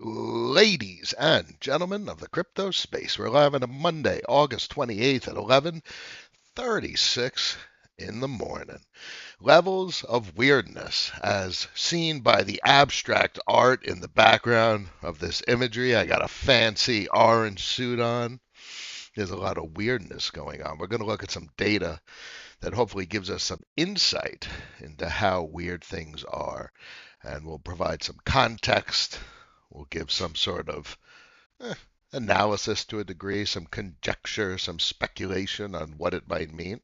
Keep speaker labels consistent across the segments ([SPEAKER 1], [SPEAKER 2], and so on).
[SPEAKER 1] Ladies and gentlemen of the crypto space, we're live on a Monday, August 28th at 11:36 in the morning. Levels of weirdness as seen by the abstract art in the background of this imagery. I got a fancy orange suit on. There's a lot of weirdness going on. We're going to look at some data that hopefully gives us some insight into how weird things are. And we'll provide some context. We'll give some sort of eh, analysis to a degree, some conjecture, some speculation on what it might mean.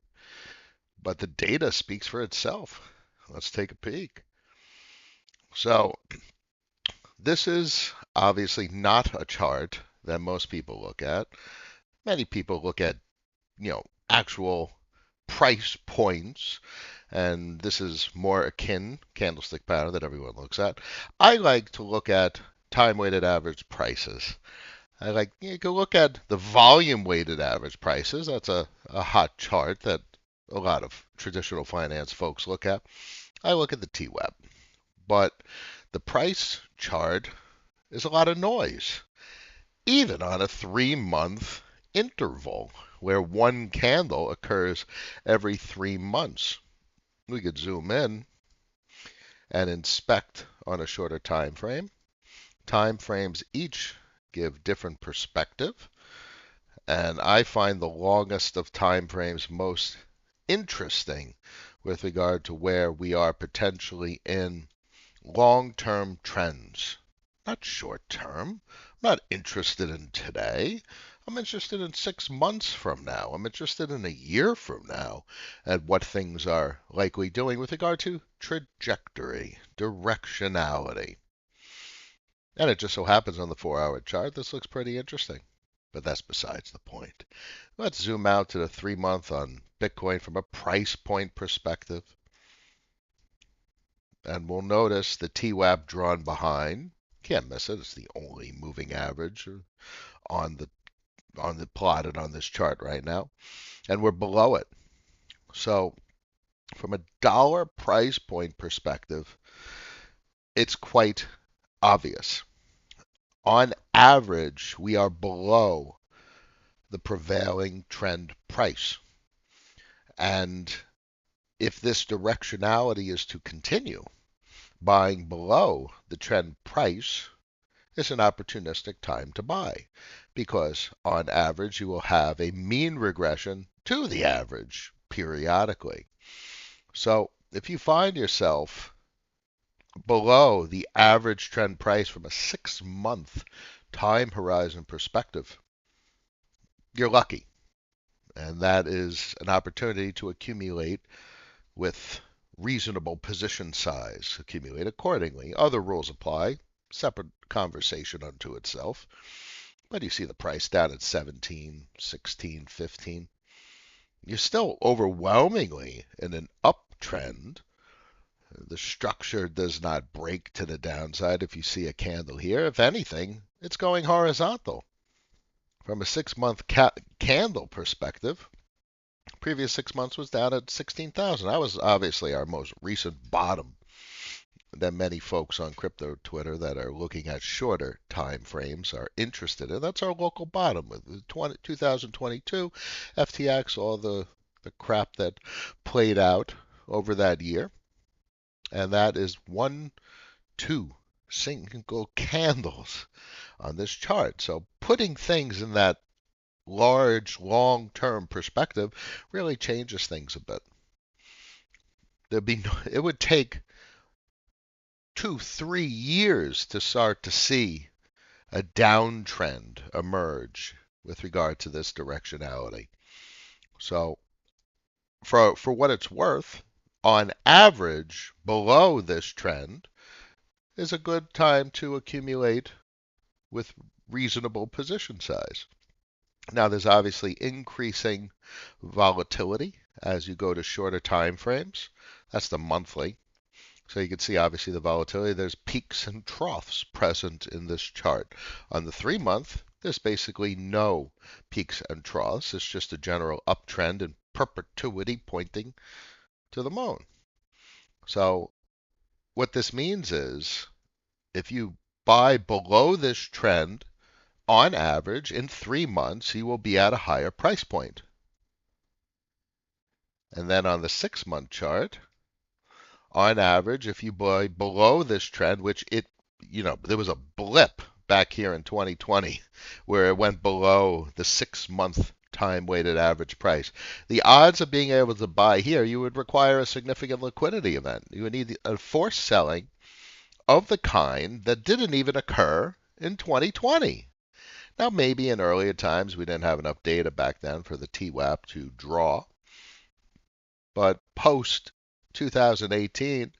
[SPEAKER 1] But the data speaks for itself. Let's take a peek. So, this is obviously not a chart that most people look at. Many people look at, actual price points, and this is more akin candlestick pattern that everyone looks at. I like to look at time weighted average prices. You can look at the volume weighted average prices. That's a hot chart that a lot of traditional finance folks look at. I look at the T-Web, but the price chart is a lot of noise, even on a 3 month interval where one candle occurs every 3 months. We could zoom in and inspect on a shorter time frame. Time frames each give different perspective, and I find the longest of time frames most interesting with regard to where we are potentially in long-term trends, not short-term. I'm not interested in today. I'm interested in 6 months from now. I'm interested in a year from now at what things are likely doing with regard to trajectory, directionality. And it just so happens on the 4 hour chart, this looks pretty interesting. But that's besides the point. Let's zoom out to the 3 month on Bitcoin from a price point perspective. And we'll notice the TWAP drawn behind. Can't miss it. It's the only moving average on the plotted on this chart right now. And we're below it. So from a dollar price point perspective, it's quite obvious. On average, we are below the prevailing trend price. And if this directionality is to continue, buying below the trend price is an opportunistic time to buy because on average you will have a mean regression to the average periodically. So if you find yourself below the average trend price from a 6 month time horizon perspective, you're lucky. And that is an opportunity to accumulate with reasonable position size, accumulate accordingly. Other rules apply, separate conversation unto itself. But you see the price down at 17, 16, 15. You're still overwhelmingly in an uptrend. The structure does not break to the downside if you see a candle here. If anything, it's going horizontal. From a 6 month candle perspective, previous 6 months was down at 16,000. That was obviously our most recent bottom that many folks on crypto Twitter that are looking at shorter time frames are interested in. That's our local bottom with 2022, FTX, all the crap that played out over that year. And that is one, two single candles on this chart. So putting things in that large, long-term perspective really changes things a bit. It would take 2, 3 years to start to see a downtrend emerge with regard to this directionality. So for what it's worth, on average, below this trend is a good time to accumulate with reasonable position size. Now, there's obviously increasing volatility as you go to shorter time frames. That's the monthly. So you can see obviously the volatility. There's peaks and troughs present in this chart. On the 3 month, there's basically no peaks and troughs. It's just a general uptrend in perpetuity pointing to the moon. So what this means is if you buy below this trend, on average, in 3 months, you will be at a higher price point. And then on the 6-month chart, on average, if you buy below this trend, which there was a blip back here in 2020 where it went below the 6-month time weighted average price. The odds of being able to buy here, you would require a significant liquidity event. You would need a forced selling of the kind that didn't even occur in 2020. Now, maybe in earlier times we didn't have enough data back then for the TWAP to draw, but post 2018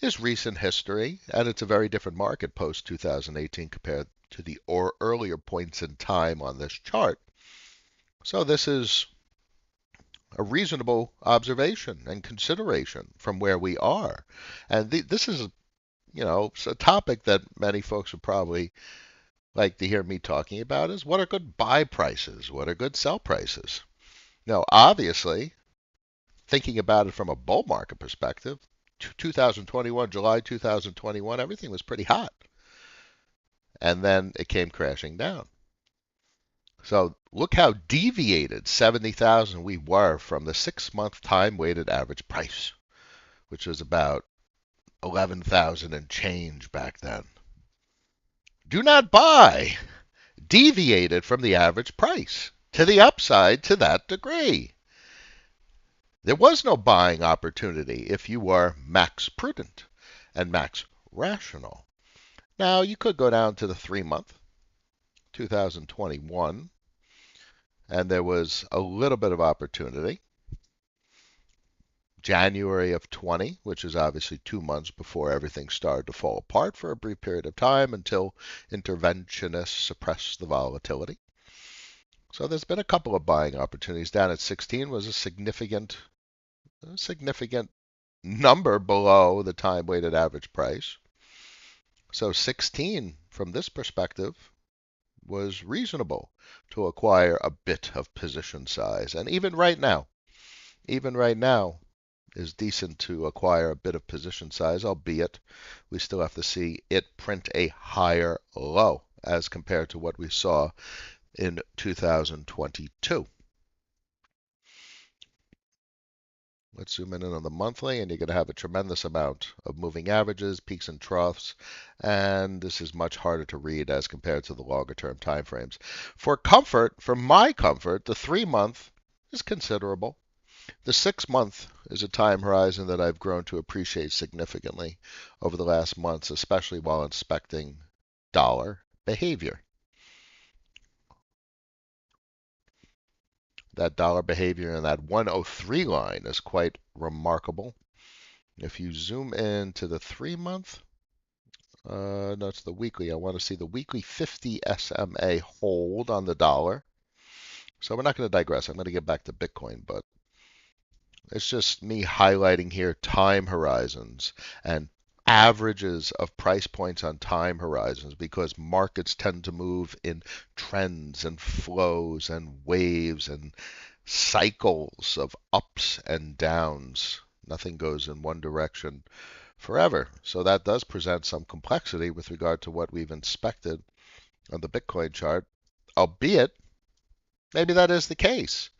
[SPEAKER 1] is recent history, and it's a very different market post 2018 compared to the earlier points in time on this chart. So this is a reasonable observation and consideration from where we are. And this is, a topic that many folks would probably like to hear me talking about is what are good buy prices? What are good sell prices? Now, obviously, thinking about it from a bull market perspective, 2021, July 2021, everything was pretty hot. And then it came crashing down. So look how deviated 70,000 we were from the 6-month time weighted average price, which was about 11,000 and change back then. Do not buy. Deviated from the average price to the upside to that degree. There was no buying opportunity if you were max prudent and max rational. Now, you could go down to the 3-month, 2021, and there was a little bit of opportunity. January of 20, which is obviously 2 months before everything started to fall apart for a brief period of time until interventionists suppressed the volatility. So there's been a couple of buying opportunities. Down at 16 was a significant number below the time weighted average price. So 16 from this perspective was reasonable to acquire a bit of position size. And even right now is decent to acquire a bit of position size, albeit we still have to see it print a higher low as compared to what we saw in 2022. Let's zoom in on the monthly, and you're going to have a tremendous amount of moving averages, peaks and troughs, and this is much harder to read as compared to the longer term time frames. For my comfort, the 3-month is considerable. The 6-month is a time horizon that I've grown to appreciate significantly over the last months, especially while inspecting dollar behavior. That dollar behavior in that 103 line is quite remarkable. If you zoom in to the 3-month, no, it's the weekly. I want to see the weekly 50 SMA hold on the dollar. So we're not going to digress. I'm going to get back to Bitcoin, but it's just me highlighting here time horizons and averages of price points on time horizons because markets tend to move in trends and flows and waves and cycles of ups and downs. Nothing goes in one direction forever. So that does present some complexity with regard to what we've inspected on the Bitcoin chart, albeit maybe that is the case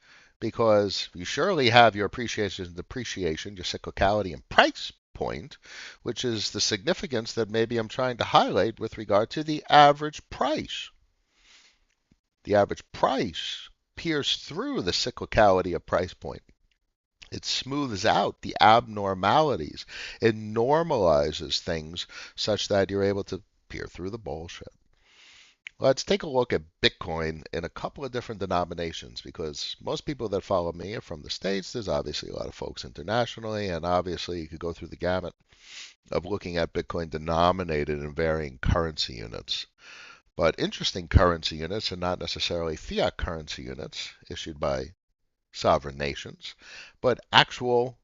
[SPEAKER 1] because you surely have your appreciation and depreciation, your cyclicality and price point, which is the significance that maybe I'm trying to highlight with regard to the average price. The average price peers through the cyclicality of price point. It smooths out the abnormalities. It normalizes things such that you're able to peer through the bullshit. Let's take a look at Bitcoin in a couple of different denominations because most people that follow me are from the States. There's obviously a lot of folks internationally, and obviously you could go through the gamut of looking at Bitcoin denominated in varying currency units. But interesting currency units are not necessarily fiat currency units issued by sovereign nations, but actual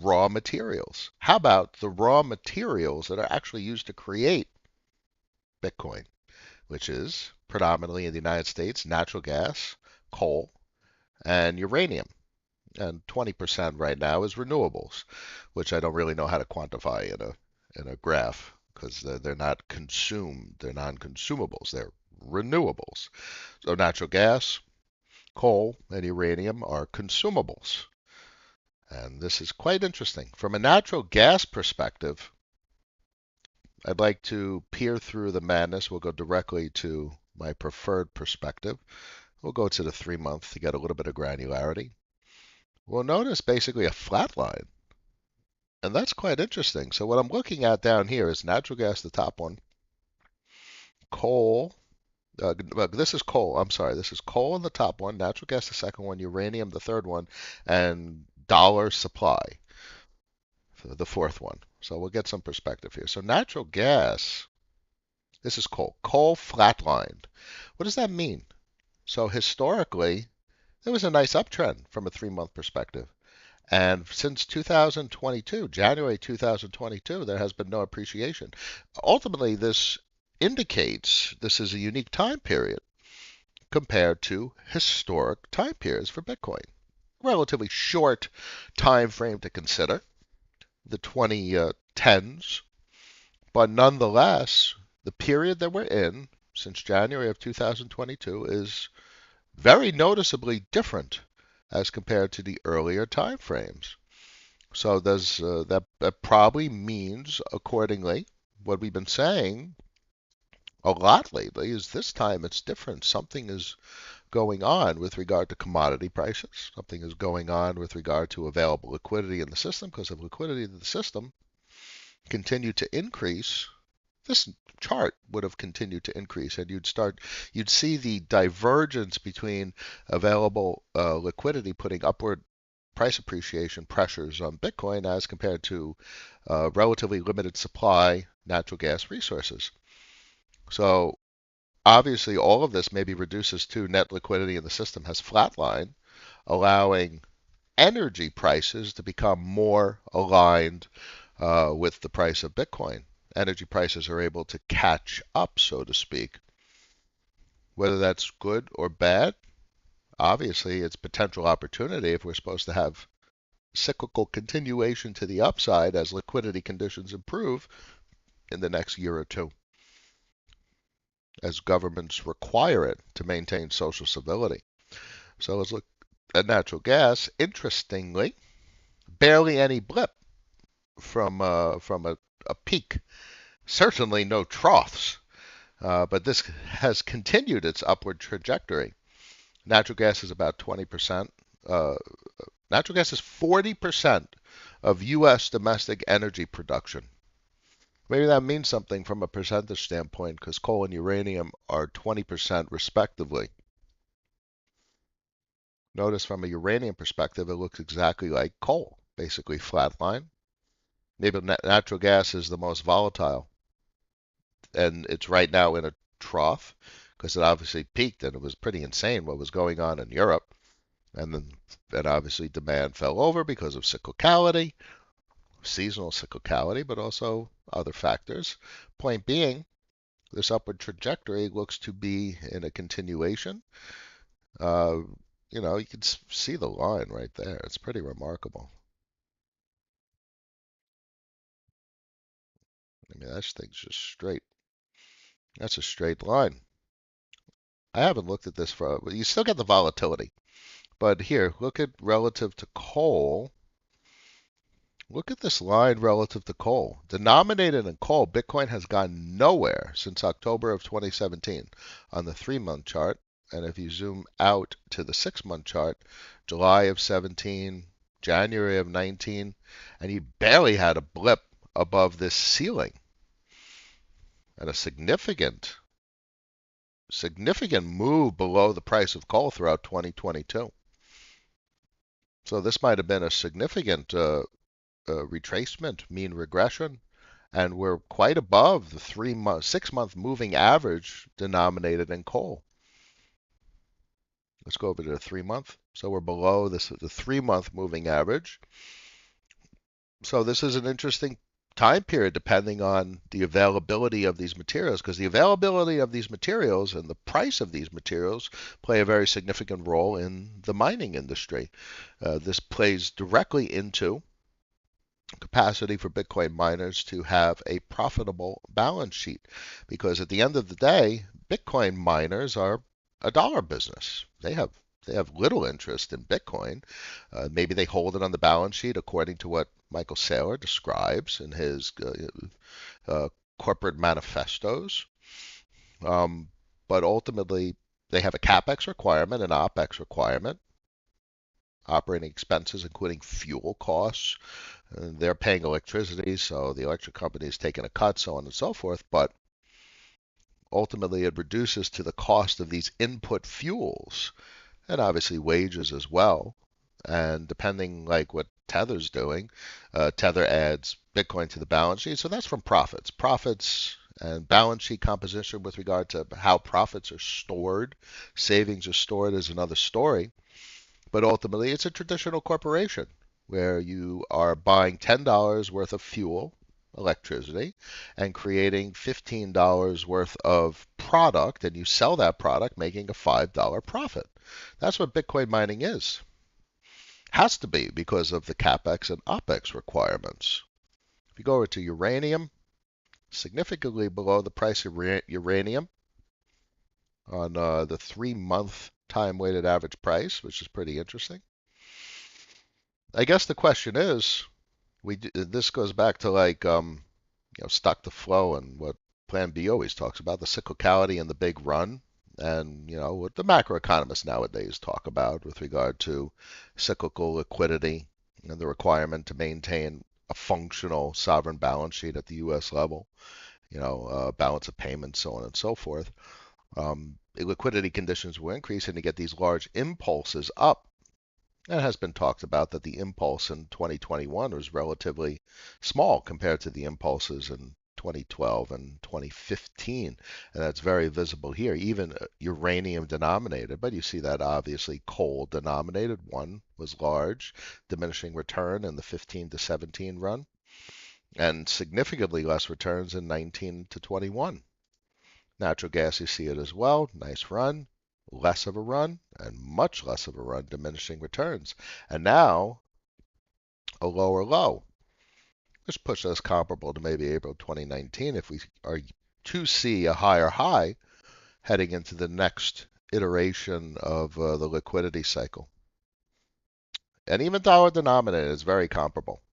[SPEAKER 1] raw materials. How about the raw materials that are actually used to create Bitcoin, which is predominantly in the United States, natural gas, coal, and uranium. And 20% right now is renewables, which I don't really know how to quantify in a graph because they're not consumed. They're non-consumables. They're renewables. So natural gas, coal, and uranium are consumables. And this is quite interesting. From a natural gas perspective, I'd like to peer through the madness. We'll go directly to my preferred perspective. We'll go to the 3 month to get a little bit of granularity. We'll notice basically a flat line. And that's quite interesting. So what I'm looking at down here is natural gas, the top one, coal. This is coal. I'm sorry. This is coal in the top one, natural gas the second one, uranium the third one, and dollar supply for the fourth one. So we'll get some perspective here. So natural gas, this is coal. Coal flatlined. What does that mean? So historically, there was a nice uptrend from a 3 month perspective. And since 2022, January 2022, there has been no appreciation. Ultimately, this indicates this is a unique time period compared to historic time periods for Bitcoin. Relatively short time frame to consider, the 2010s, but nonetheless, the period that we're in since January of 2022 is very noticeably different as compared to the earlier time frames. So does that probably means accordingly what we've been saying a lot lately is this time it's different. Something is going on with regard to commodity prices. Something is going on with regard to available liquidity in the system, because if liquidity in the system continued to increase, this chart would have continued to increase, and you'd see the divergence between available liquidity putting upward price appreciation pressures on Bitcoin as compared to relatively limited supply natural gas resources. So obviously all of this maybe reduces to net liquidity in the system has flatlined, allowing energy prices to become more aligned with the price of Bitcoin. Energy prices are able to catch up, so to speak. Whether that's good or bad, obviously it's potential opportunity if we're supposed to have cyclical continuation to the upside as liquidity conditions improve in the next year or two, as governments require it to maintain social civility. So let's look at natural gas. Interestingly, barely any blip from a peak. Certainly no troughs, but this has continued its upward trajectory. Natural gas is about 20%. Natural gas is 40% of U.S. domestic energy production. Maybe that means something from a percentage standpoint, because coal and uranium are 20% respectively. Notice from a uranium perspective, it looks exactly like coal, basically flatline. Maybe natural gas is the most volatile, and it's right now in a trough because it obviously peaked and it was pretty insane what was going on in Europe. And obviously demand fell over because of cyclicality, seasonal cyclicality, but also other factors. Point being, this upward trajectory looks to be in a continuation. Uh, you can see the line right there. It's pretty remarkable. I mean, that thing's just straight. That's a straight line. I haven't looked at this for, you still get the volatility. But here, look at relative to coal. Look at this line relative to coal. Denominated in coal, Bitcoin has gone nowhere since October of 2017 on the 3 month chart. And if you zoom out to the 6 month chart, July of 17, January of 19, and you barely had a blip above this ceiling. And a significant move below the price of coal throughout 2022. So this might have been a significant retracement, mean regression, and we're quite above the 6 month moving average denominated in coal. Let's go over to the 3 month. So we're below the 3 month moving average. So this is an interesting time period depending on the availability of these materials, because the availability of these materials and the price of these materials play a very significant role in the mining industry. This plays directly into capacity for Bitcoin miners to have a profitable balance sheet. Because at the end of the day, Bitcoin miners are a dollar business. They have little interest in Bitcoin. Maybe they hold it on the balance sheet according to what Michael Saylor describes in his uh, corporate manifestos. Um, but ultimately, they have a capex requirement, an opex requirement, operating expenses, including fuel costs. And they're paying electricity, so the electric company is taking a cut, so on and so forth. But ultimately, it reduces to the cost of these input fuels and obviously wages as well. And depending like what Tether's doing, Tether adds Bitcoin to the balance sheet. So that's from profits. Profits and balance sheet composition with regard to how profits are stored, savings are stored is another story. But ultimately, it's a traditional corporation where you are buying $10 worth of fuel, electricity, and creating $15 worth of product, and you sell that product, making a $5 profit. That's what Bitcoin mining is. Has to be because of the capex and opex requirements. If you go over to uranium, significantly below the price of uranium on the 3-month time weighted average price, which is pretty interesting. I guess the question is, this goes back to like stock to flow and what Plan B always talks about, the cyclicality and the big run, and what the macroeconomists nowadays talk about with regard to cyclical liquidity and the requirement to maintain a functional sovereign balance sheet at the U.S. level, balance of payments, so on and so forth. Liquidity conditions will increase and you get these large impulses up. It has been talked about that the impulse in 2021 was relatively small compared to the impulses in 2012 and 2015. And that's very visible here, even uranium denominated. But you see that obviously coal denominated. One was large, diminishing return in the 15 to 17 run, and significantly less returns in 19 to 21. Natural gas, you see it as well. Nice run, less of a run, and much less of a run, diminishing returns. And now a lower low, which puts us comparable to maybe April 2019 if we are to see a higher high heading into the next iteration of the liquidity cycle. And even dollar denominated is very comparable.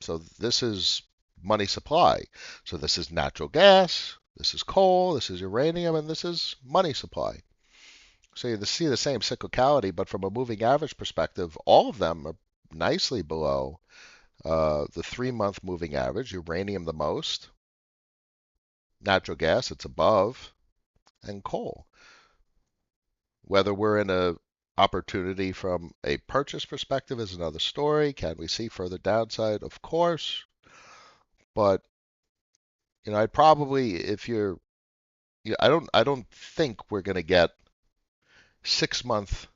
[SPEAKER 1] So this is money supply. So this is natural gas, this is coal, this is uranium, and this is money supply. So you see the same cyclicality, but from a moving average perspective, all of them are nicely below the 3-month moving average. Uranium the most, natural gas it's above, and coal. Whether we're in a opportunity from a purchase perspective is another story. Can we see further downside? Of course, but I'd probably if you're I don't think we're going to get 6-month.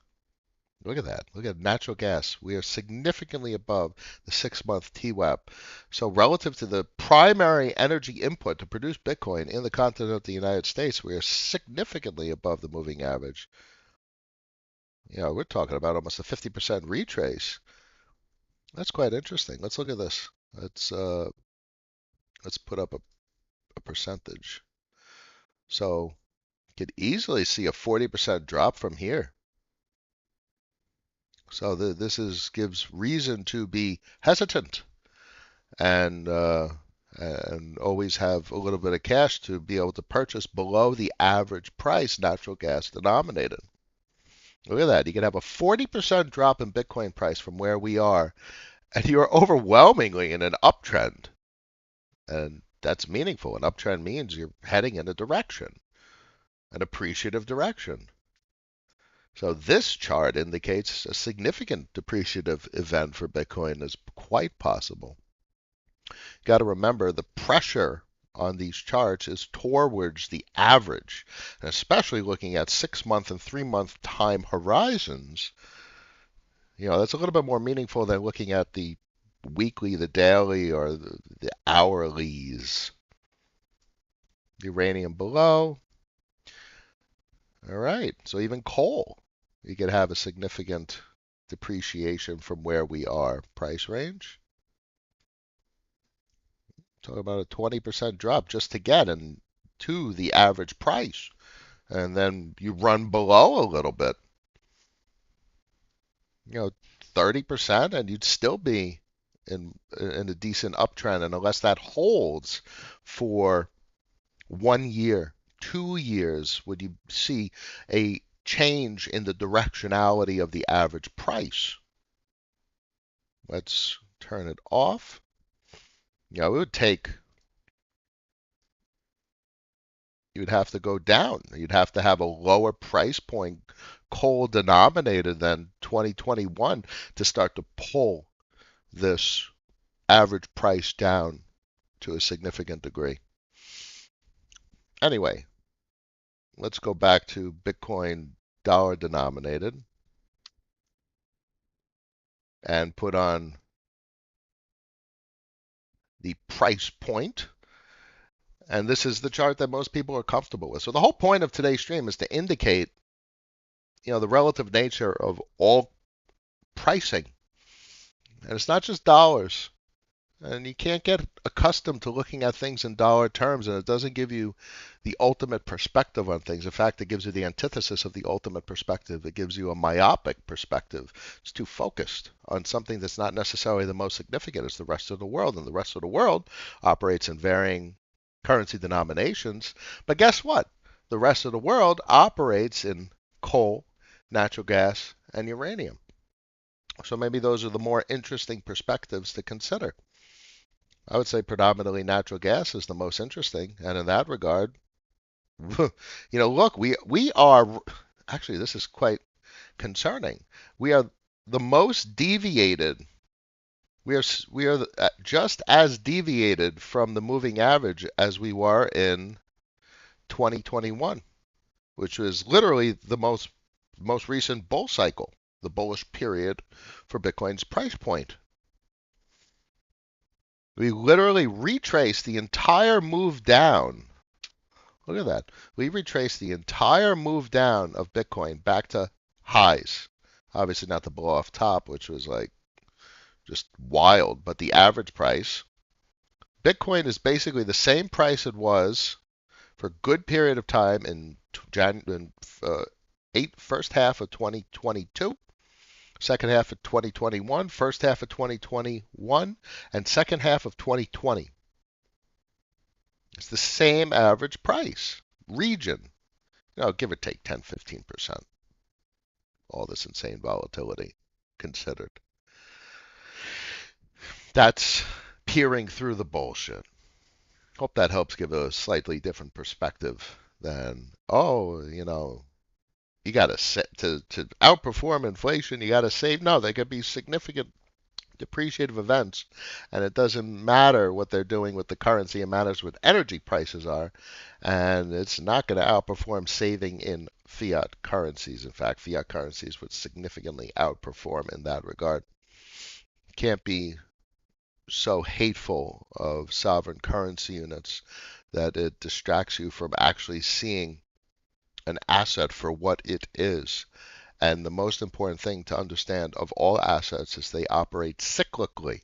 [SPEAKER 1] Look at that. Look at natural gas. We are significantly above the 6-month TWAP. So relative to the primary energy input to produce Bitcoin in the continent of the United States, we are significantly above the moving average. We're talking about almost a 50% retrace. That's quite interesting. Let's look at this. Let's put up a percentage. So you could easily see a 40% drop from here. So this gives reason to be hesitant and always have a little bit of cash to be able to purchase below the average price natural gas denominated. Look at that. You can have a 40% drop in Bitcoin price from where we are, and you're overwhelmingly in an uptrend. And that's meaningful. An uptrend means you're heading in a direction, an appreciative direction. So this chart indicates a significant depreciative event for Bitcoin is quite possible. Got to remember the pressure on these charts is towards the average, and especially looking at 6-month and 3-month time horizons. That's a little bit more meaningful than looking at the weekly, the daily, or the hourlies. Uranium below. All right, so even coal, you could have a significant depreciation from where we are. Price range. Talk about a 20% drop just to get to the average price. And then you run below a little bit, 30%, and you'd still be in a decent uptrend. And unless that holds for 1 year, 2 years, would you see a change in the directionality of the average price? Let's turn it off. It would take, you'd have to go down. You'd have to have a lower price point, coal denominated than 2021 to start to pull this average price down to a significant degree. Anyway, let's go back to Bitcoin dollar denominated and put on the price point. And this is the chart that most people are comfortable with. So the whole point of today's stream is to indicate, the relative nature of all pricing. And it's not just dollars. And you can't get accustomed to looking at things in dollar terms, and it doesn't give you the ultimate perspective on things. In fact, it gives you the antithesis of the ultimate perspective. It gives you a myopic perspective. It's too focused on something that's not necessarily the most significant as the rest of the world. And the rest of the world operates in varying currency denominations. But guess what? The rest of the world operates in coal, natural gas, and uranium. So maybe those are the more interesting perspectives to consider. I would say predominantly natural gas is the most interesting, and in that regard, look, we are actually, this is quite concerning. We are the most deviated. We are just as deviated from the moving average as we were in 2021, which was literally the most recent bull cycle, the bullish period for Bitcoin's price point. We literally retraced the entire move down. Look at that. We retraced the entire move down of Bitcoin back to highs. Obviously not the blow off top, which was like just wild, but the average price. Bitcoin is basically the same price it was for a good period of time in first half of 2022. Second half of 2021, first half of 2021, and second half of 2020. It's the same average price region, give or take 10, 15%. All this insane volatility considered. That's peering through the bullshit. Hope that helps give a slightly different perspective than, you got to set to outperform inflation, you got to save. No, there could be significant depreciative events, and it doesn't matter what they're doing with the currency. It matters what energy prices are, and it's not going to outperform saving in fiat currencies. In fact, fiat currencies would significantly outperform in that regard. Can't be so hateful of sovereign currency units that it distracts you from actually seeing an asset for what it is. And the most important thing to understand of all assets is they operate cyclically.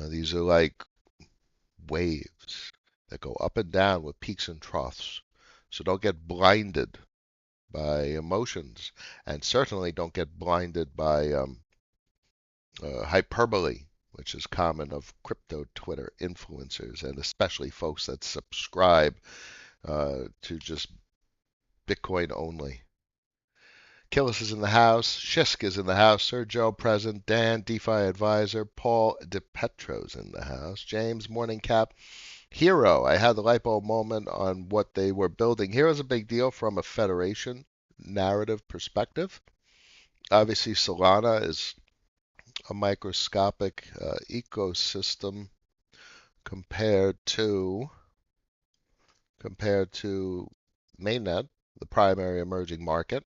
[SPEAKER 1] These are like waves that go up and down with peaks and troughs. So don't get blinded by emotions, and certainly don't get blinded by hyperbole, which is common of crypto Twitter influencers, and especially folks that subscribe to just Bitcoin only. Killis is in the house. Shisk is in the house. Sir Joe present. Dan, DeFi advisor. Paul DePetro's in the house. James, morning cap. Hero, I had the light bulb moment on what they were building. Hero's a big deal from a federation narrative perspective. Obviously, Solana is a microscopic ecosystem compared to mainnet, the primary emerging market.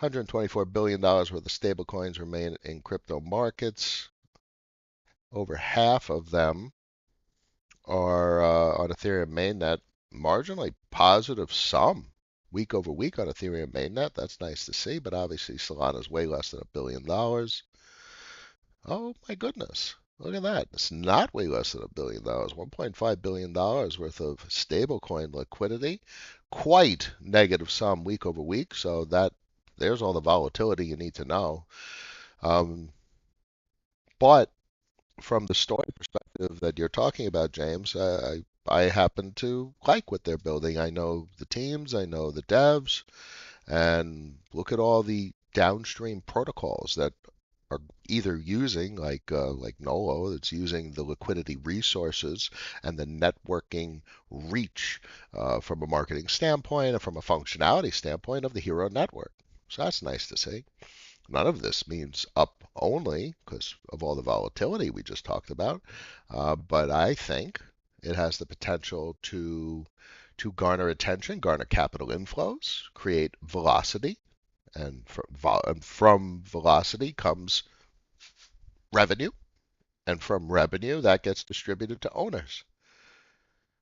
[SPEAKER 1] $124 billion worth of stablecoins remain in crypto markets. Over half of them are on Ethereum mainnet, marginally positive some week over week on Ethereum mainnet. That's nice to see, but obviously Solana is way less than $1 billion. Oh my goodness. Look at that. It's not way less than $1 billion. $1.5 billion worth of stablecoin liquidity. Quite negative sum week over week. So there's all the volatility you need to know. Um, but from the story perspective that you're talking about, James, I happen to like what they're building. I know the teams, I know the devs, and look at all the downstream protocols that are either using like Nolo, that's using the liquidity resources and the networking reach from a marketing standpoint and from a functionality standpoint of the Hero network. So that's nice to see. None of this means up only because of all the volatility we just talked about, but I think it has the potential to garner attention, garner capital inflows, create velocity, and from velocity comes revenue, and from revenue that gets distributed to owners.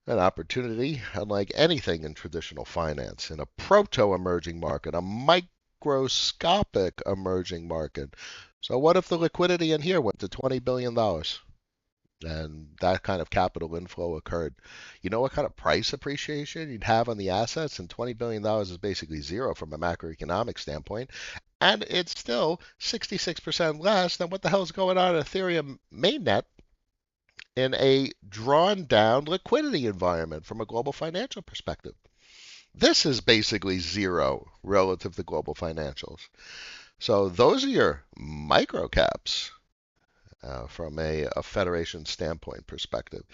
[SPEAKER 1] An opportunity unlike anything in traditional finance, in a proto-emerging market, a microscopic emerging market. So what if the liquidity in here went to $20 billion and that kind of capital inflow occurred? You know what kind of price appreciation you'd have on the assets? And $20 billion is basically zero from a macroeconomic standpoint. And it's still 66% less than what the hell is going on in Ethereum mainnet in a drawn down liquidity environment from a global financial perspective. This is basically zero relative to global financials. So those are your micro caps from a federation standpoint perspective.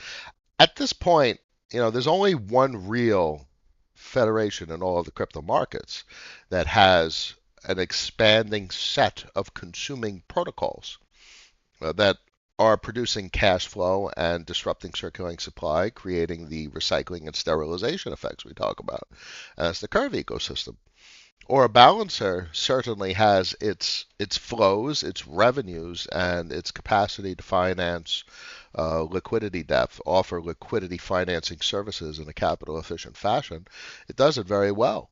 [SPEAKER 1] At this point, there's only one real federation in all of the crypto markets that has an expanding set of consuming protocols that are producing cash flow and disrupting circulating supply, creating the recycling and sterilization effects we talk about. And that's the Curve ecosystem. Or a balancer certainly has its flows, its revenues, and its capacity to finance liquidity depth, offer liquidity financing services in a capital efficient fashion. It does it very well.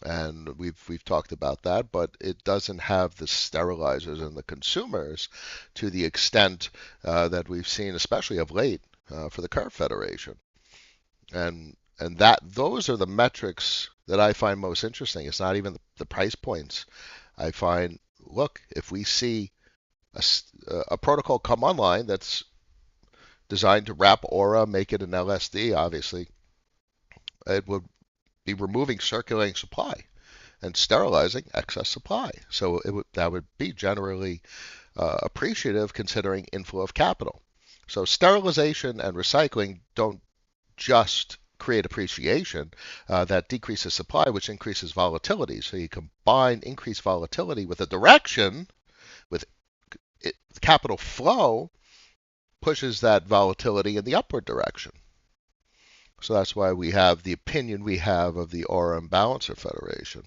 [SPEAKER 1] And we've talked about that, but it doesn't have the sterilizers and the consumers to the extent that we've seen, especially of late, for the Curve Federation. And that those are the metrics that I find most interesting. It's not even the price points. I find, look, if we see a protocol come online that's designed to wrap Aura, make it an LSD, obviously, it would be removing circulating supply and sterilizing excess supply. So that would be generally appreciative considering inflow of capital. So sterilization and recycling don't just create appreciation that decreases supply, which increases volatility. So you combine increased volatility with a direction, with capital flow, pushes that volatility in the upward direction. So that's why we have the opinion we have of the Aura and Balancer Federation.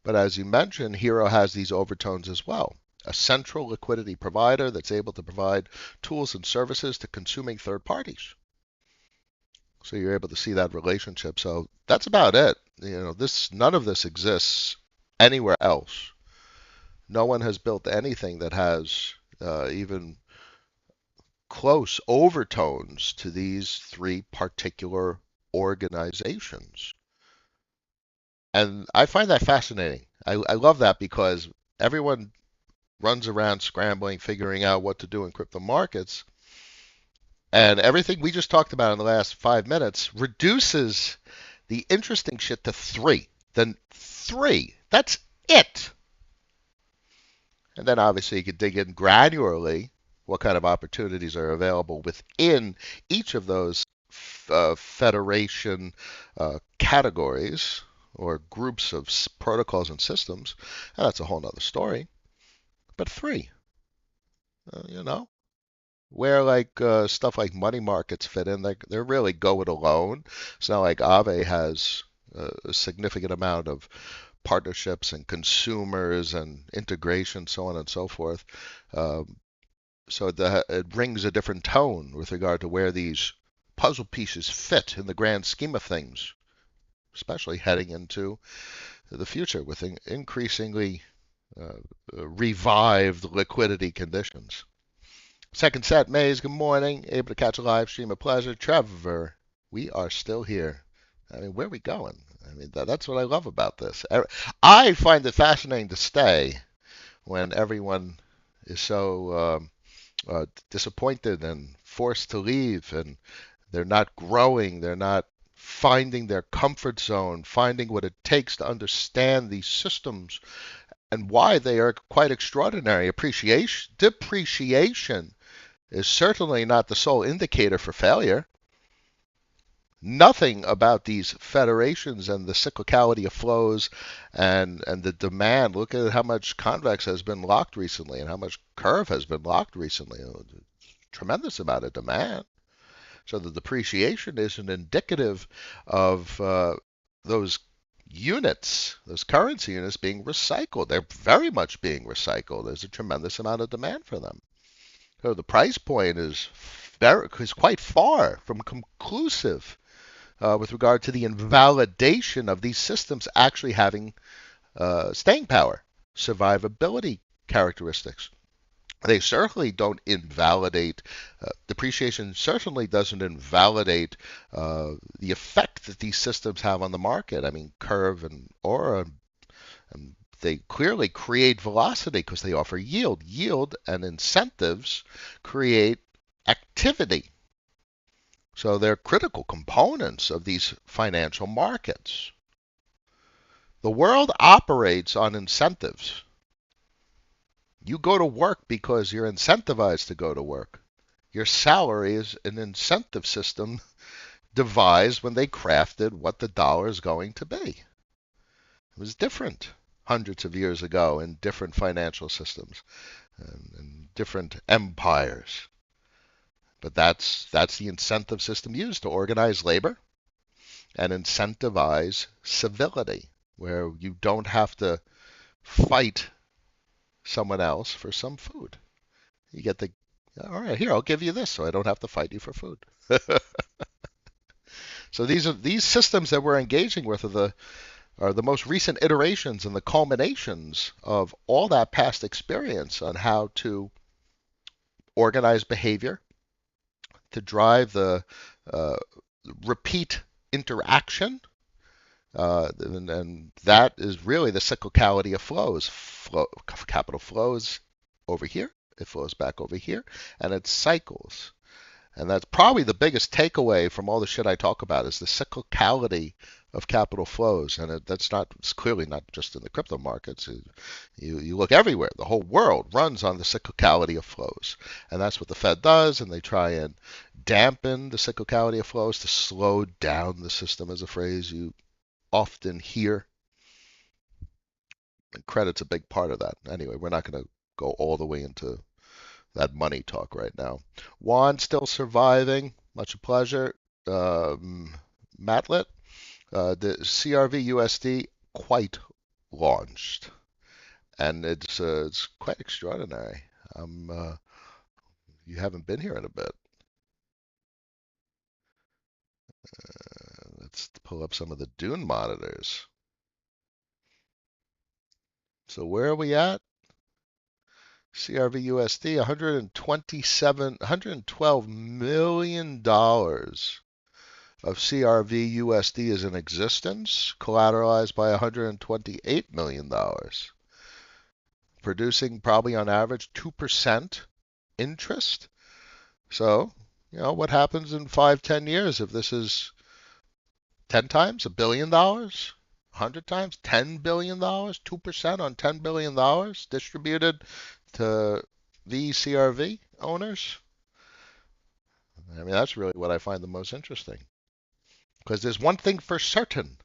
[SPEAKER 1] But as you mentioned, Hero has these overtones as well. A central liquidity provider that's able to provide tools and services to consuming third parties. So you're able to see that relationship. So that's about it. None of this exists anywhere else. No one has built anything that has even close overtones to these three particular organizations. And I find that fascinating. I love that because everyone runs around scrambling, figuring out what to do in crypto markets. And everything we just talked about in the last 5 minutes reduces the interesting shit to three. Then three. That's it. And then obviously you could dig in granularly what kind of opportunities are available within each of those federation categories or groups of protocols and systems. And that's a whole nother story. But three, you know, where stuff like money markets fit in, they're really go it alone. It's not like Aave has a significant amount of partnerships and consumers and integration, so on and so forth. Um, so it brings a different tone with regard to where these puzzle pieces fit in the grand scheme of things, especially heading into the future with increasingly revived liquidity conditions. Second set, Mays, good morning. Able to catch a live stream, a pleasure. Trevor, we are still here. I mean, where are we going? I mean, that's what I love about this. I find it fascinating to stay when everyone is so disappointed and forced to leave, and they're not growing, they're not finding their comfort zone, finding what it takes to understand these systems and why they are quite extraordinary. Depreciation is certainly not the sole indicator for failure. Nothing about these federations and the cyclicality of flows and the demand. Look at how much convex has been locked recently and how much curve has been locked recently. Tremendous amount of demand. So the depreciation isn't indicative of those units, those currency units being recycled. They're very much being recycled. There's a tremendous amount of demand for them. So the price point is quite far from conclusive with regard to the invalidation of these systems actually having staying power, survivability characteristics. They certainly don't invalidate, depreciation certainly doesn't invalidate the effect that these systems have on the market. I mean, Curve and Aura, and they clearly create velocity because they offer yield. Yield and incentives create activity. So they're critical components of these financial markets. The world operates on incentives. You go to work because you're incentivized to go to work. Your salary is an incentive system devised when they crafted what the dollar is going to be. It was different hundreds of years ago in different financial systems and different empires. But that's the incentive system used to organize labor and incentivize civility, where you don't have to fight someone else for some food. You get the, all right, here, I'll give you this so I don't have to fight you for food. So these systems that we're engaging with are the most recent iterations and the culminations of all that past experience on how to organize behavior, to drive the uh, repeat interaction. And that is really the cyclicality of flows. Capital flows over here, it flows back over here, and it cycles. And that's probably the biggest takeaway from all the shit I talk about is the cyclicality of capital flows. And it's clearly not just in the crypto markets. You look everywhere. The whole world runs on the cyclicality of flows. And that's what the Fed does. And they try and dampen the cyclicality of flows to slow down the system, as a phrase you often hear. And credit's a big part of that. Anyway, we're not going to go all the way into that money talk right now. Juan still surviving. Much a pleasure. Matlet, the CRV USD quite launched, and it's quite extraordinary. You haven't been here in a bit. Let's pull up some of the Dune monitors. So where are we at? CRV USD, 112 million dollars of CRV USD is in existence, collateralized by $128 million, producing probably on average 2% interest. So, what happens in 5, 10 years if this is 10 times $1 billion, 100 times $10 billion, 2% on $10 billion distributed to VCRV owners? I mean, that's really what I find the most interesting. Because there's one thing for certain: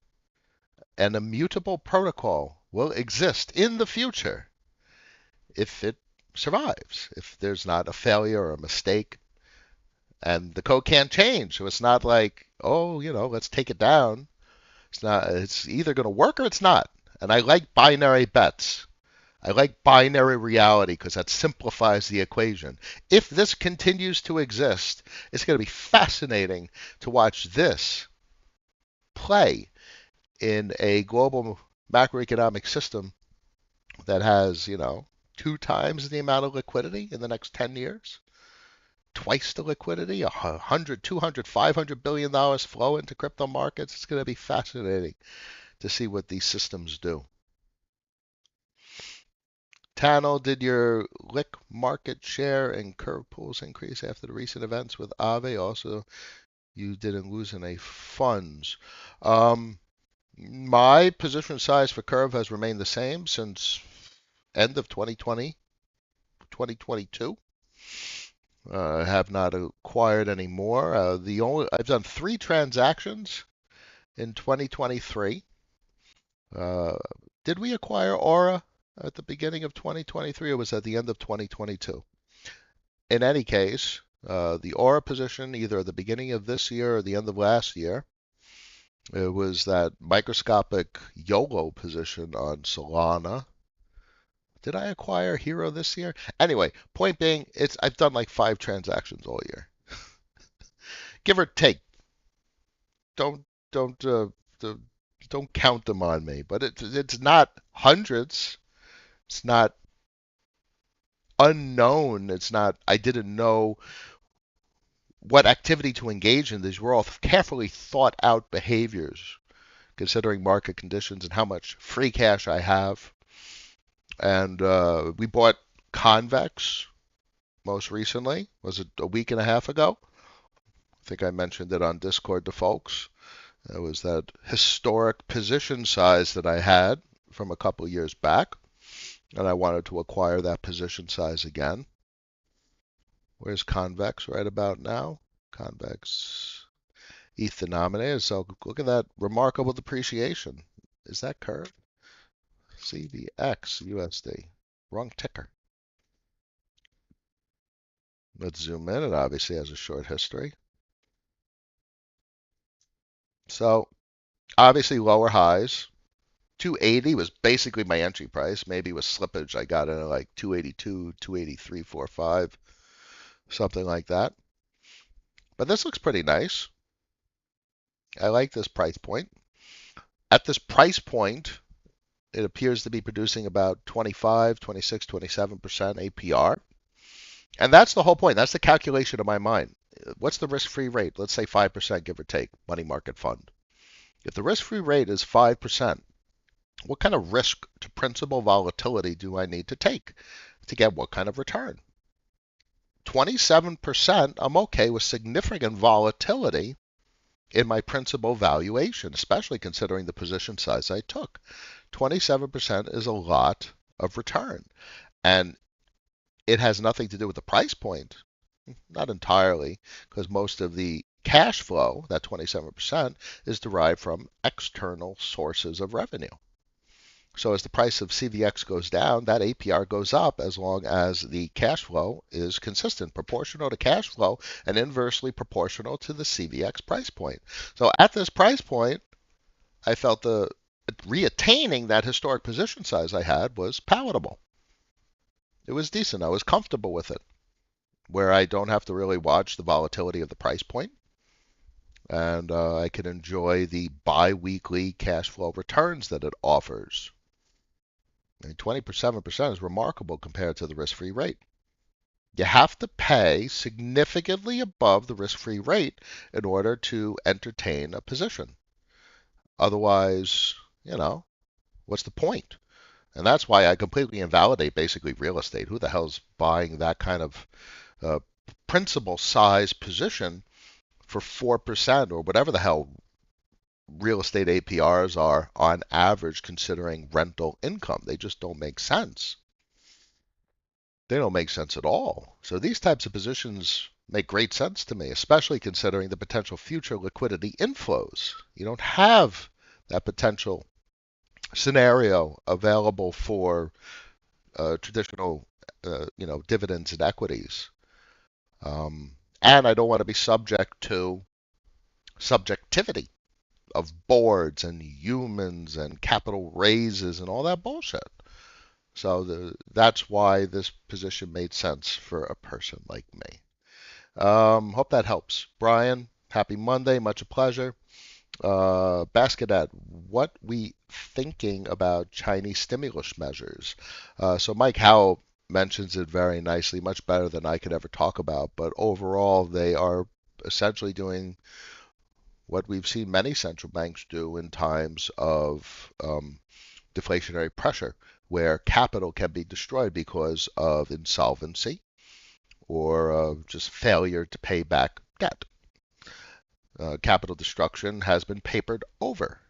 [SPEAKER 1] an immutable protocol will exist in the future if it survives, if there's not a failure or a mistake, and the code can't change. So it's not like, oh, let's take it down. It's either going to work or it's not. And I like binary bets. I like binary reality because that simplifies the equation. If this continues to exist, it's going to be fascinating to watch this play in a global macroeconomic system that has, 2 times the amount of liquidity in the next 10 years. twice the liquidity, 100, 200, 500 billion dollars flow into crypto markets. It's going to be fascinating to see what these systems do. Tano, did your lick market share and curve pools increase after the recent events with Aave? Also, you didn't lose any funds. Um, my position size for curve has remained the same since end of 2020, 2022. I have not acquired any more. I've done 3 transactions in 2023. Uh, did we acquire Aura at the beginning of 2023 or was that the end of 2022? In any case, the Aura position either at the beginning of this year or the end of last year, it was that microscopic YOLO position on Solana. Did I acquire Hero this year? Anyway, point being, I've done like 5 transactions all year, give or take. Don't don't uh, don't count them on me, but it's not hundreds. It's not unknown. It's not I didn't know what activity to engage in. These were all carefully thought out behaviors, considering market conditions and how much free cash I have. And we bought Convex most recently. Was it a week and a half ago? I think I mentioned it on Discord to folks. It was that historic position size that I had from a couple years back, and I wanted to acquire that position size again. Where's Convex right about now? Convex ETH-denominated. So look at that remarkable depreciation. Is that curve? CVX USD. Wrong ticker. Let's zoom in. It obviously has a short history. So obviously lower highs. 280 was basically my entry price. Maybe with slippage, I got in at like 282, 283.45, something like that. But this looks pretty nice. I like this price point. At this price point, it appears to be producing about 25, 26, 27% APR. And that's the whole point. That's the calculation of my mind. What's the risk-free rate? Let's say 5%, give or take, money market fund. If the risk-free rate is 5%, what kind of risk to principal volatility do I need to take to get what kind of return? 27%, I'm okay with significant volatility in my principal valuation, especially considering the position size I took. 27% is a lot of return. And it has nothing to do with the price point, not entirely, because most of the cash flow, that 27%, is derived from external sources of revenue. So as the price of CVX goes down, that APR goes up as long as the cash flow is consistent, proportional to cash flow, and inversely proportional to the CVX price point. So at this price point, I felt the reattaining that historic position size I had was palatable. It was decent. I was comfortable with it, where I don't have to really watch the volatility of the price point, and I can enjoy the bi-weekly cash flow returns that it offers. And 27% is remarkable compared to the risk-free rate. You have to pay significantly above the risk-free rate in order to entertain a position. Otherwise, what's the point? And that's why I completely invalidate basically real estate. Who the hell's buying that kind of uh, principal size position for 4% or whatever the hell real estate APRs are on average considering rental income? They just don't make sense. They don't make sense at all. So these types of positions make great sense to me, especially considering the potential future liquidity inflows. You don't have that potential scenario available for traditional, dividends and equities. And I don't want to be subject to subjectivity of boards and humans and capital raises and all that bullshit. So that's why this position made sense for a person like me. Hope that helps. Brian, happy Monday. Much a pleasure. Basket, what we thinking about Chinese stimulus measures? So Mike, how mentions it very nicely, much better than I could ever talk about. But overall, they are essentially doing what we've seen many central banks do in times of deflationary pressure, where capital can be destroyed because of insolvency or just failure to pay back debt. Capital destruction has been papered over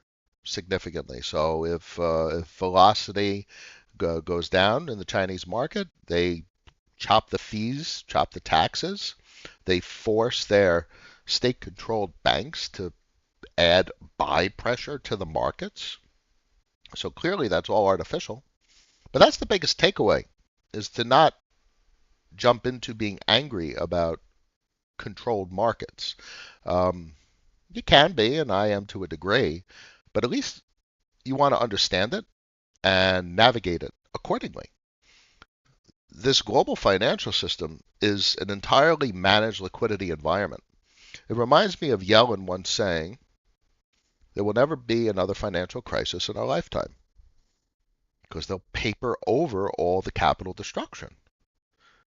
[SPEAKER 1] significantly. So if velocity goes down in the Chinese market, they chop the fees, chop the taxes. They force their state-controlled banks to add buy pressure to the markets. So clearly that's all artificial. But that's the biggest takeaway, is to not jump into being angry about controlled markets. Um, you can be, and I am to a degree, but at least you want to understand it and navigate it accordingly. This global financial system is an entirely managed liquidity environment. It reminds me of Yellen once saying, there will never be another financial crisis in our lifetime because they'll paper over all the capital destruction.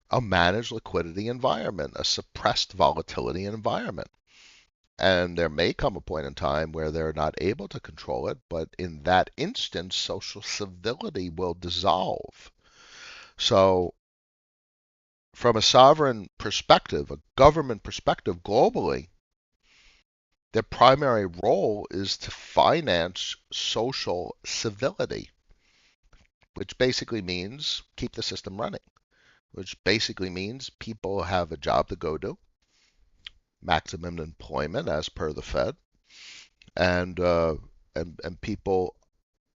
[SPEAKER 1] A managed liquidity environment, a suppressed volatility environment. And there may come a point in time where they're not able to control it, but in that instance, social civility will dissolve. So, from a sovereign perspective, a government perspective globally, their primary role is to finance social civility, which basically means keep the system running, which basically means people have a job to go to, maximum employment as per the Fed, and people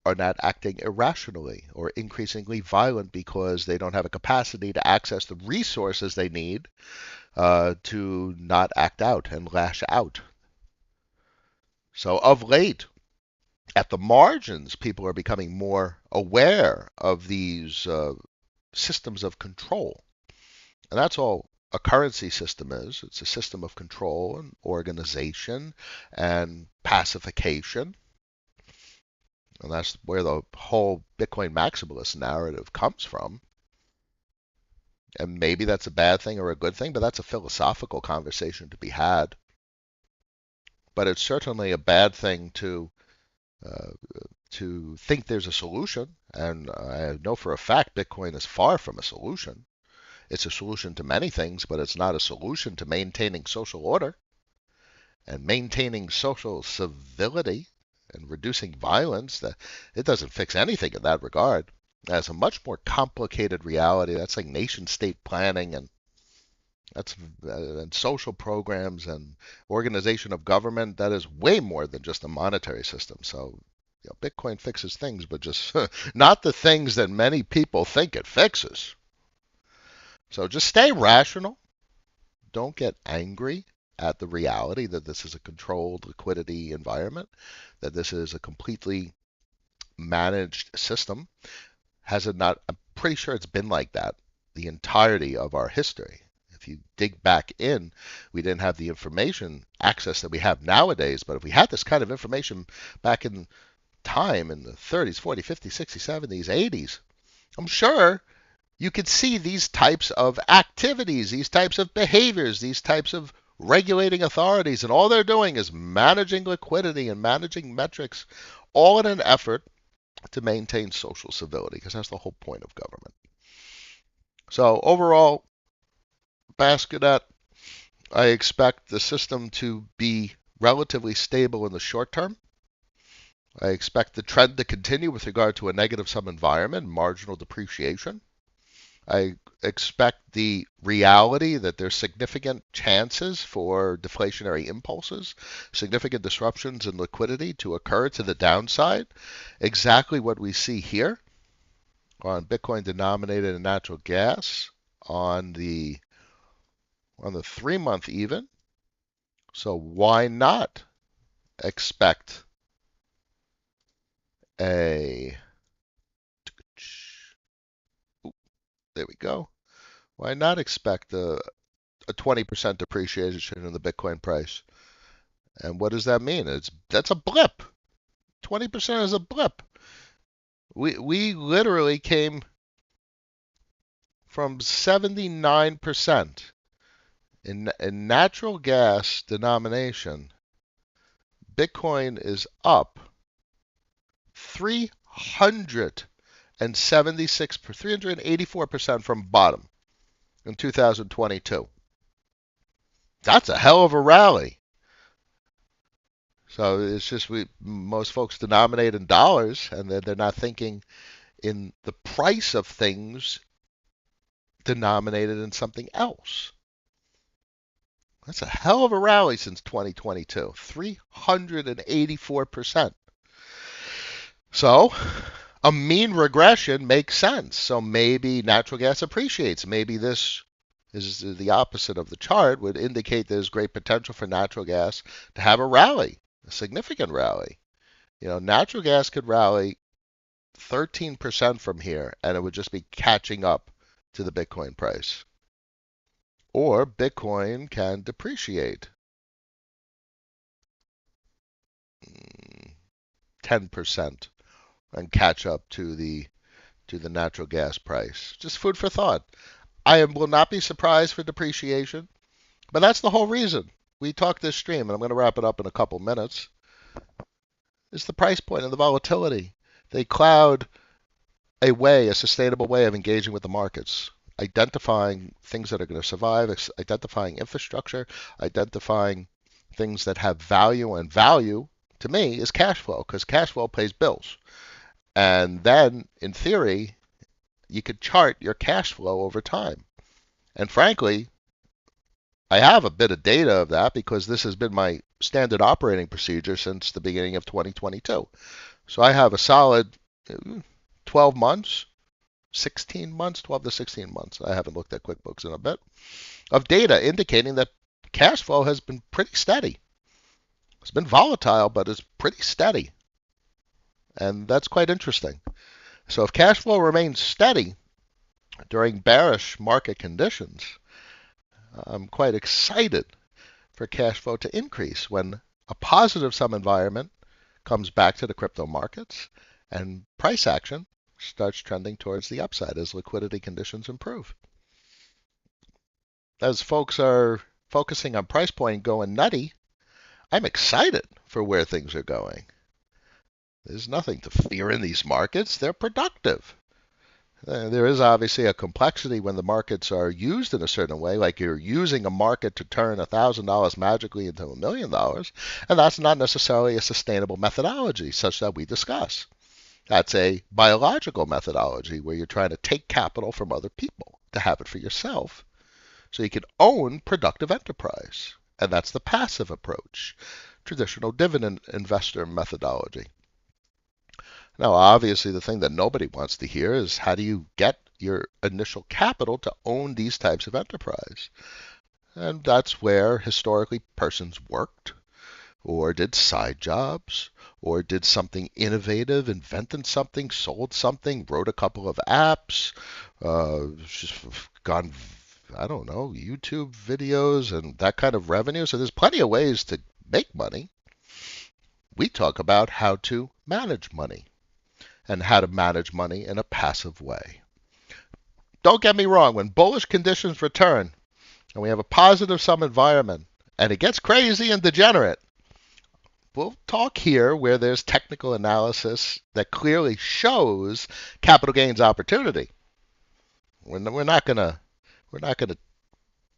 [SPEAKER 1] are not acting irrationally or increasingly violent because they don't have a capacity to access the resources they need to not act out and lash out. So of late, at the margins, people are becoming more aware of these systems of control. And that's all a currency system is. It's a system of control and organization and pacification. And that's where the whole Bitcoin maximalist narrative comes from. And maybe that's a bad thing or a good thing, but that's a philosophical conversation to be had. But it's certainly a bad thing uh, to think there's a solution. And I know for a fact Bitcoin is far from a solution. It's a solution to many things, but it's not a solution to maintaining social order and maintaining social civility and reducing violence. That it doesn't fix anything in that regard. It has a much more complicated reality. That's like nation state planning that's and social programs and organization of government. That is way more than just a monetary system. So Bitcoin fixes things, but just not the things that many people think it fixes. So just stay rational. Don't get angry at the reality that this is a controlled liquidity environment, that this is a completely managed system. Has it not? I'm pretty sure it's been like that the entirety of our history. If you dig back in, we didn't have the information access that we have nowadays, but if we had this kind of information back in time in the 30s, 40s, 50s, 60s, 70s, 80s, I'm sure you could see these types of activities, these types of behaviors, these types of regulating authorities, and all they're doing is managing liquidity and managing metrics, all in an effort to maintain social civility, because that's the whole point of government. So overall, Basquiat, I expect the system to be relatively stable in the short term. I expect the trend to continue with regard to a negative sum environment, marginal depreciation. I expect the reality that there's significant chances for deflationary impulses, significant disruptions in liquidity to occur to the downside. Exactly what we see here on Bitcoin denominated in natural gas on the 3-month even. So why not expect a there we go. Why not expect a 20% depreciation in the Bitcoin price? And what does that mean? That's a blip. 20% is a blip. We literally came from 79% in natural gas denomination. Bitcoin is up 384% from bottom in 2022. That's a hell of a rally. So it's just most folks denominate in dollars, and they're not thinking in the price of things denominated in something else. That's a hell of a rally since 2022, 384%. So a mean regression makes sense. So maybe natural gas appreciates. Maybe this is the opposite of the chart, would indicate there's great potential for natural gas to have a rally, a significant rally. Natural gas could rally 13% from here, and it would just be catching up to the Bitcoin price. Or Bitcoin can depreciate 10% and catch up to the natural gas price. Just food for thought. I will not be surprised for depreciation, but that's the whole reason we talk this stream, and I'm going to wrap it up in a couple minutes. Is the price point and the volatility. They cloud a sustainable way of engaging with the markets, identifying things that are going to survive, identifying infrastructure, identifying things that have value, and value to me is cash flow, because cash flow pays bills. And then, in theory, you could chart your cash flow over time. And frankly, I have a bit of data of that because this has been my standard operating procedure since the beginning of 2022. So I have a solid 12 months, 16 months, 12 to 16 months. I haven't looked at QuickBooks in a bit, of data indicating that cash flow has been pretty steady. It's been volatile, but it's pretty steady. And that's quite interesting. So if cash flow remains steady during bearish market conditions, I'm quite excited for cash flow to increase when a positive sum environment comes back to the crypto markets and price action starts trending towards the upside as liquidity conditions improve. As folks are focusing on price point going nutty, I'm excited for where things are going. There's nothing to fear in these markets. They're productive. There is obviously a complexity when the markets are used in a certain way, like you're using a market to turn $1,000 magically into $1 million, and that's not necessarily a sustainable methodology such that we discuss. That's a biological methodology where you're trying to take capital from other people to have it for yourself so you can own productive enterprise. And that's the passive approach, traditional dividend investor methodology. Now, obviously, the thing that nobody wants to hear is how do you get your initial capital to own these types of enterprise? And that's where historically persons worked, or did side jobs, or did something innovative, invented something, sold something, wrote a couple of apps, just gone, I don't know, YouTube videos and that kind of revenue. So there's plenty of ways to make money. We talk about how to manage money and how to manage money in a passive way. Don't get me wrong, when bullish conditions return and we have a positive sum environment and it gets crazy and degenerate, we'll talk here where there's technical analysis that clearly shows capital gains opportunity. We're not gonna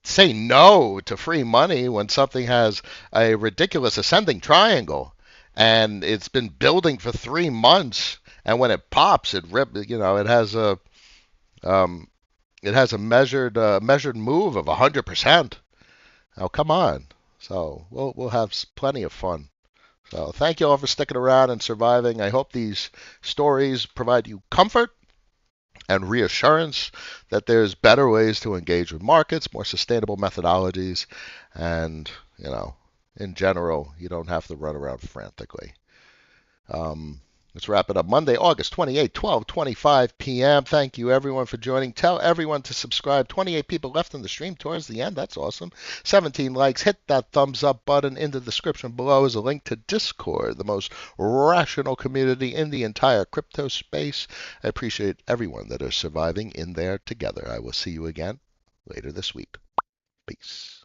[SPEAKER 1] say no to free money when something has a ridiculous ascending triangle and it's been building for 3 months, and when it pops, it has a measured move of 100%. Oh, come on. So we'll have plenty of fun. So thank you all for sticking around and surviving. I hope these stories provide you comfort and reassurance that there's better ways to engage with markets, more sustainable methodologies, and, in general, you don't have to run around frantically. Let's wrap it up. Monday, August 28, 12:25 p.m. Thank you, everyone, for joining. Tell everyone to subscribe. 28 people left in the stream towards the end. That's awesome. 17 likes. Hit that thumbs up button. In the description below is a link to Discord, the most rational community in the entire crypto space. I appreciate everyone that is surviving in there together. I will see you again later this week. Peace.